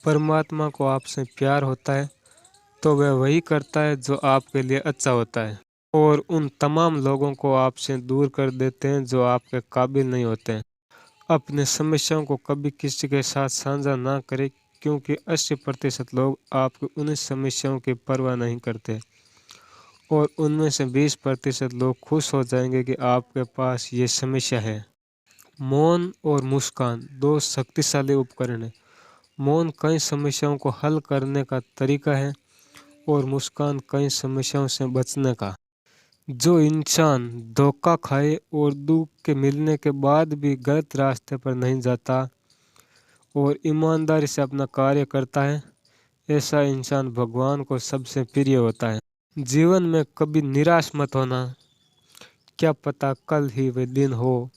परमात्मा को आपसे प्यार होता है तो वह वही करता है जो आपके लिए अच्छा होता है और उन तमाम लोगों को आपसे दूर कर देते हैं जो आपके काबिल नहीं होते हैं। अपने समस्याओं को कभी किसी के साथ साझा ना करें, क्योंकि 80% लोग आपकी उन समस्याओं की परवाह नहीं करते और उनमें से 20% लोग खुश हो जाएंगे कि आपके पास ये समस्या है। मौन और मुस्कान दो शक्तिशाली उपकरण हैं। मौन कई समस्याओं को हल करने का तरीका है और मुस्कान कई समस्याओं से बचने का। जो इंसान धोखा खाए और दुख के मिलने के बाद भी गलत रास्ते पर नहीं जाता और ईमानदारी से अपना कार्य करता है, ऐसा इंसान भगवान को सबसे प्रिय होता है। जीवन में कभी निराश मत होना। क्या पता कल ही वह दिन हो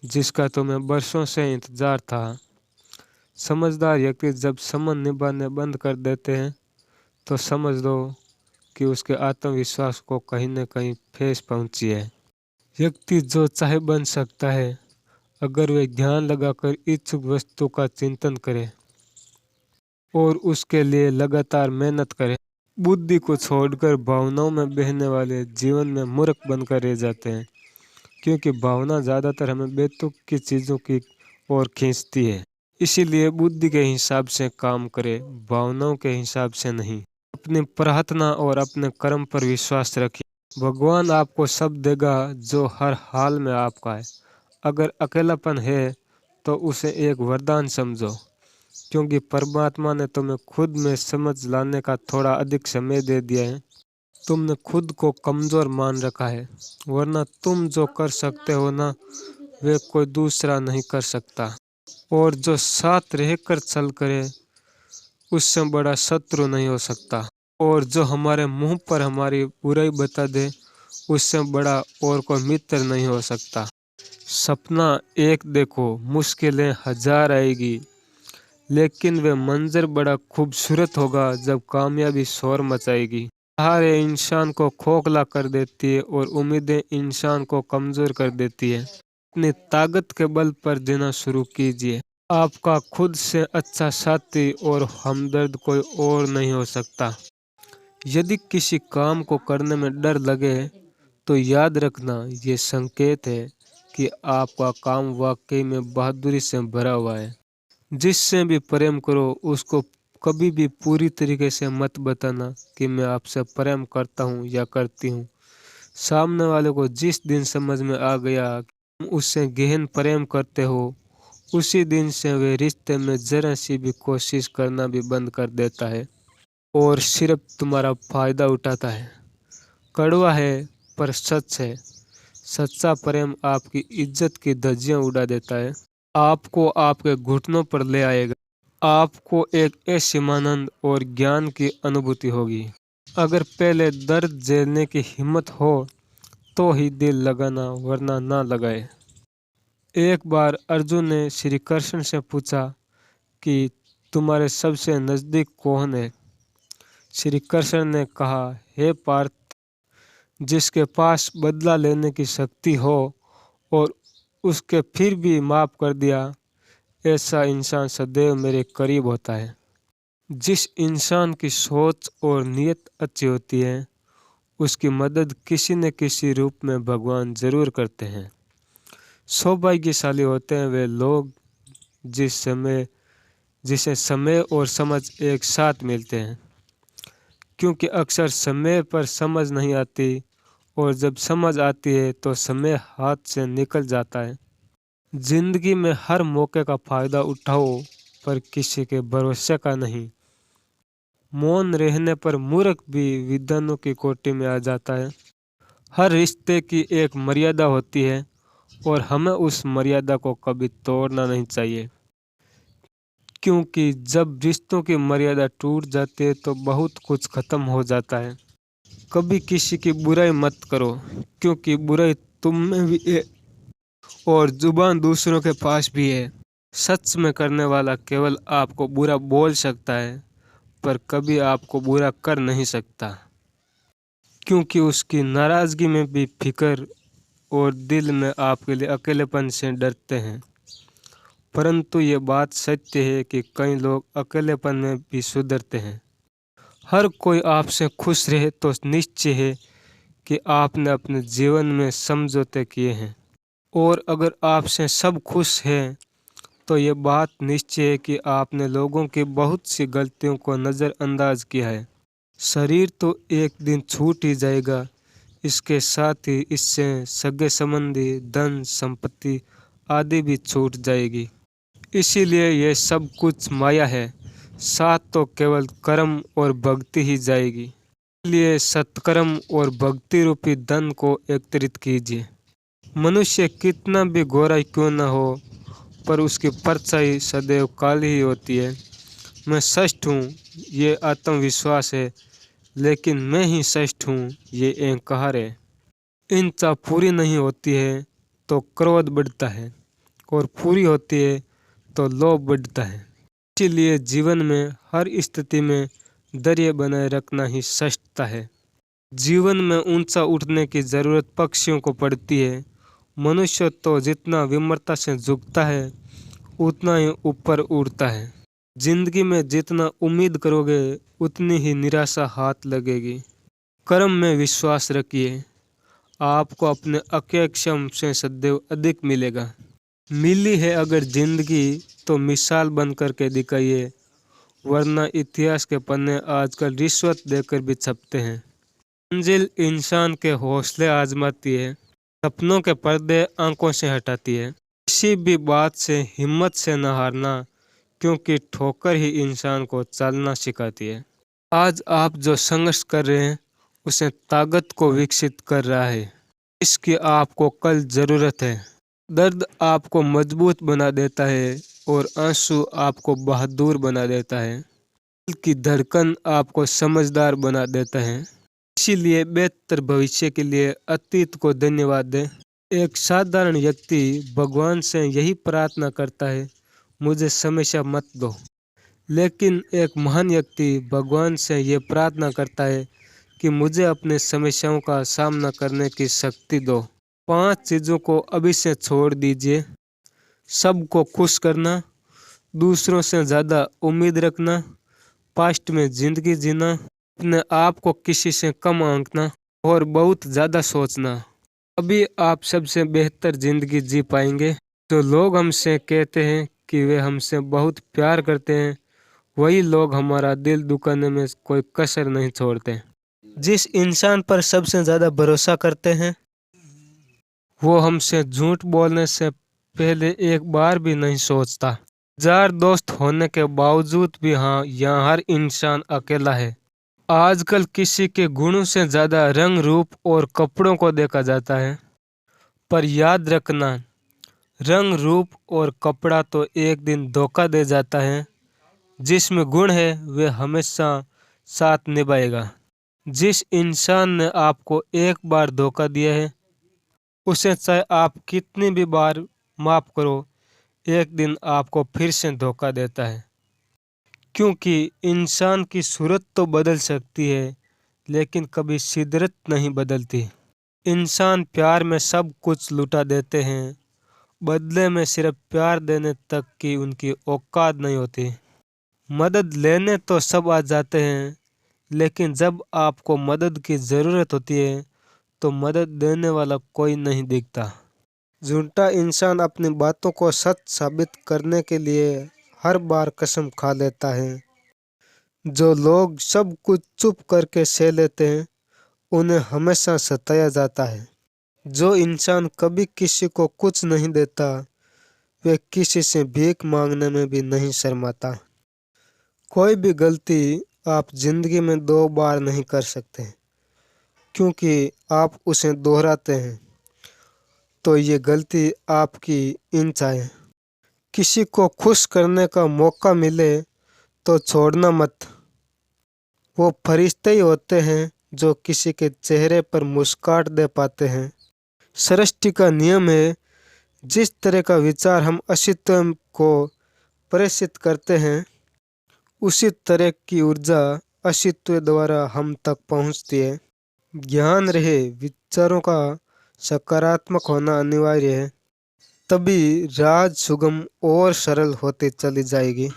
जिसका तुम्हें बरसों से इंतजार था। समझदार व्यक्ति जब संबंध निभाने बंद कर देते हैं तो समझ लो कि उसके आत्मविश्वास को कहीं न कहीं ठेस पहुंची है। व्यक्ति जो चाहे बन सकता है अगर वे ध्यान लगाकर इच्छुक वस्तु का चिंतन करे और उसके लिए लगातार मेहनत करे। बुद्धि को छोड़कर भावनाओं में बहने वाले जीवन में मूर्ख बनकर रह जाते हैं, क्योंकि भावना ज़्यादातर हमें बेतुक की चीज़ों की ओर खींचती है। इसीलिए बुद्धि के हिसाब से काम करे, भावनाओं के हिसाब से नहीं। अपनी प्रार्थना और अपने कर्म पर विश्वास रखिए। भगवान आपको सब देगा जो हर हाल में आपका है। अगर अकेलापन है तो उसे एक वरदान समझो, क्योंकि परमात्मा ने तुम्हें खुद में समझ लाने का थोड़ा अधिक समय दे दिया है। तुमने खुद को कमज़ोर मान रखा है, वरना तुम जो कर सकते हो ना, वे कोई दूसरा नहीं कर सकता। और जो साथ रहकर चल करे उससे बड़ा शत्रु नहीं हो सकता। और जो हमारे मुंह पर हमारी बुराई बता दे उससे बड़ा और कोई मित्र नहीं हो सकता। सपना एक देखो, मुश्किलें हजार आएगी, लेकिन वे मंजर बड़ा खूबसूरत होगा जब कामयाबी शोर मचाएगी। हारें इंसान को खोखला कर देती है और उम्मीदें इंसान को कमज़ोर कर देती है। अपनी ताकत के बल पर जीना शुरू कीजिए। आपका खुद से अच्छा साथी और हमदर्द कोई और नहीं हो सकता। यदि किसी काम को करने में डर लगे तो याद रखना, ये संकेत है कि आपका काम वाकई में बहादुरी से भरा हुआ है। जिससे भी प्रेम करो उसको कभी भी पूरी तरीके से मत बताना कि मैं आपसे प्रेम करता हूँ या करती हूँ। सामने वाले को जिस दिन समझ में आ गया कि तुम उससे गहन प्रेम करते हो, उसी दिन से वे रिश्ते में जरा सी भी कोशिश करना भी बंद कर देता है और सिर्फ तुम्हारा फायदा उठाता है। कड़वा है पर सच है। सच्चा प्रेम आपकी इज्जत की धज्जियां उड़ा देता है, आपको आपके घुटनों पर ले आएगा। आपको एक असीमानंद और ज्ञान की अनुभूति होगी। अगर पहले दर्द झेलने की हिम्मत हो तो ही दिल लगाना, वरना ना लगाए। एक बार अर्जुन ने श्री कृष्ण से पूछा कि तुम्हारे सबसे नज़दीक कौन है। श्री कृष्ण ने कहा, हे पार्थ, जिसके पास बदला लेने की शक्ति हो और उसके फिर भी माफ़ कर दिया, ऐसा इंसान सदैव मेरे करीब होता है। जिस इंसान की सोच और नीयत अच्छी होती है उसकी मदद किसी न किसी रूप में भगवान जरूर करते हैं। सौभाग्यशाली होते हैं वे लोग जिसे समय और समझ एक साथ मिलते हैं, क्योंकि अक्सर समय पर समझ नहीं आती और जब समझ आती है तो समय हाथ से निकल जाता है। जिंदगी में हर मौके का फायदा उठाओ, पर किसी के भरोसे का नहीं। मौन रहने पर मूर्ख भी विद्वानों की कोटि में आ जाता है। हर रिश्ते की एक मर्यादा होती है और हमें उस मर्यादा को कभी तोड़ना नहीं चाहिए, क्योंकि जब रिश्तों की मर्यादा टूट जाती है तो बहुत कुछ खत्म हो जाता है। कभी किसी की बुराई मत करो, क्योंकि बुराई तुम में भी है और जुबान दूसरों के पास भी है। सच में करने वाला केवल आपको बुरा बोल सकता है, पर कभी आपको बुरा कर नहीं सकता, क्योंकि उसकी नाराज़गी में भी फिक्र और दिल में आपके लिए अकेलेपन से डरते हैं। परंतु ये बात सत्य है कि कई लोग अकेलेपन में भी सुधरते हैं। हर कोई आपसे खुश रहे तो निश्चय है कि आपने अपने जीवन में समझौते किए हैं, और अगर आपसे सब खुश हैं तो ये बात निश्चय है कि आपने लोगों की बहुत सी गलतियों को नज़रअंदाज किया है। शरीर तो एक दिन छूट ही जाएगा, इसके साथ ही इससे सगे संबंधी, धन संपत्ति आदि भी छूट जाएगी। इसीलिए यह सब कुछ माया है, साथ तो केवल कर्म और भक्ति ही जाएगी। इसलिए सत्कर्म और भक्ति रूपी धन को एकत्रित कीजिए। मनुष्य कितना भी गोरा क्यों न हो, पर उसकी परछाई सदैव काली ही होती है। मैं श्रेष्ठ हूँ, ये आत्मविश्वास है, लेकिन मैं ही श्रेष्ठ हूँ, ये अहंकार है। इच्छा पूरी नहीं होती है तो क्रोध बढ़ता है, और पूरी होती है तो लोभ बढ़ता है। इसीलिए जीवन में हर स्थिति में धैर्य बनाए रखना ही श्रेष्ठता है। जीवन में ऊंचा उठने की जरूरत पक्षियों को पड़ती है। मनुष्य तो जितना विनम्रता से झुकता है उतना ही ऊपर उड़ता है। जिंदगी में जितना उम्मीद करोगे उतनी ही निराशा हाथ लगेगी। कर्म में विश्वास रखिए, आपको अपने अक्षम से सदैव अधिक मिलेगा। मिली है अगर जिंदगी तो मिसाल बन करके दिखाइए, वरना इतिहास के पन्ने आजकल रिश्वत देकर भी छपते हैं। मंजिल इंसान के हौसले आजमाती है, सपनों के पर्दे आंखों से हटाती है। किसी भी बात से हिम्मत से न हारना, क्योंकि ठोकर ही इंसान को चलना सिखाती है। आज आप जो संघर्ष कर रहे हैं उसे ताकत को विकसित कर रहा है, इसकी आपको कल जरूरत है। दर्द आपको मजबूत बना देता है और आंसू आपको बहादुर बना देता है। दिल की धड़कन आपको समझदार बना देता है। इसीलिए बेहतर भविष्य के लिए अतीत को धन्यवाद दें। एक साधारण व्यक्ति भगवान से यही प्रार्थना करता है, मुझे समस्या मत दो। लेकिन एक महान व्यक्ति भगवान से ये प्रार्थना करता है कि मुझे अपने समस्याओं का सामना करने की शक्ति दो। 5 चीज़ों को अभी से छोड़ दीजिए। सबको खुश करना, दूसरों से ज़्यादा उम्मीद रखना, पास्ट में ज़िंदगी जीना, अपने आप को किसी से कम आंकना और बहुत ज़्यादा सोचना। अभी आप सबसे बेहतर ज़िंदगी जी पाएंगे। जो लोग हमसे कहते हैं कि वे हमसे बहुत प्यार करते हैं, वही लोग हमारा दिल दुखाने में कोई कसर नहीं छोड़ते। जिस इंसान पर सबसे ज़्यादा भरोसा करते हैं वो हमसे झूठ बोलने से पहले एक बार भी नहीं सोचता। 1000 दोस्त होने के बावजूद भी यहाँ हर इंसान अकेला है। आजकल किसी के गुणों से ज़्यादा रंग, रूप और कपड़ों को देखा जाता है, पर याद रखना, रंग, रूप और कपड़ा तो एक दिन धोखा दे जाता है। जिसमें गुण है वह हमेशा साथ निभाएगा। जिस इंसान ने आपको एक बार धोखा दिया है उसे चाहे आप कितनी भी बार माफ करो, एक दिन आपको फिर से धोखा देता है। क्योंकि इंसान की सूरत तो बदल सकती है, लेकिन कभी सिदरत नहीं बदलती। इंसान प्यार में सब कुछ लुटा देते हैं, बदले में सिर्फ प्यार देने तक की उनकी औकात नहीं होती। मदद लेने तो सब आ जाते हैं, लेकिन जब आपको मदद की ज़रूरत होती है तो मदद देने वाला कोई नहीं दिखता। झूठा इंसान अपनी बातों को सच साबित करने के लिए हर बार कसम खा लेता है। जो लोग सब कुछ चुप करके सह लेते हैं उन्हें हमेशा सताया जाता है। जो इंसान कभी किसी को कुछ नहीं देता वे किसी से भीख मांगने में भी नहीं शर्माता। कोई भी गलती आप जिंदगी में 2 बार नहीं कर सकते, क्योंकि आप उसे दोहराते हैं तो ये गलती आपकी इंचा है। किसी को खुश करने का मौका मिले तो छोड़ना मत। वो फरिश्ते ही होते हैं जो किसी के चेहरे पर मुस्कुराहट दे पाते हैं। सृष्टि का नियम है, जिस तरह का विचार हम अस्तित्व को प्रेषित करते हैं उसी तरह की ऊर्जा अस्तित्व द्वारा हम तक पहुंचती है। ज्ञान रहे, विचारों का सकारात्मक होना अनिवार्य है। तभी राज सुगम और सरल होते चली जाएगी।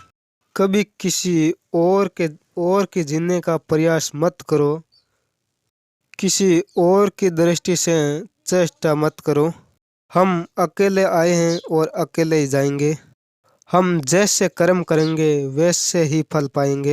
कभी किसी और के जीने का प्रयास मत करो, किसी और की दृष्टि से चेष्टा मत करो। हम अकेले आए हैं और अकेले ही जाएंगे। हम जैसे कर्म करेंगे वैसे ही फल पाएंगे।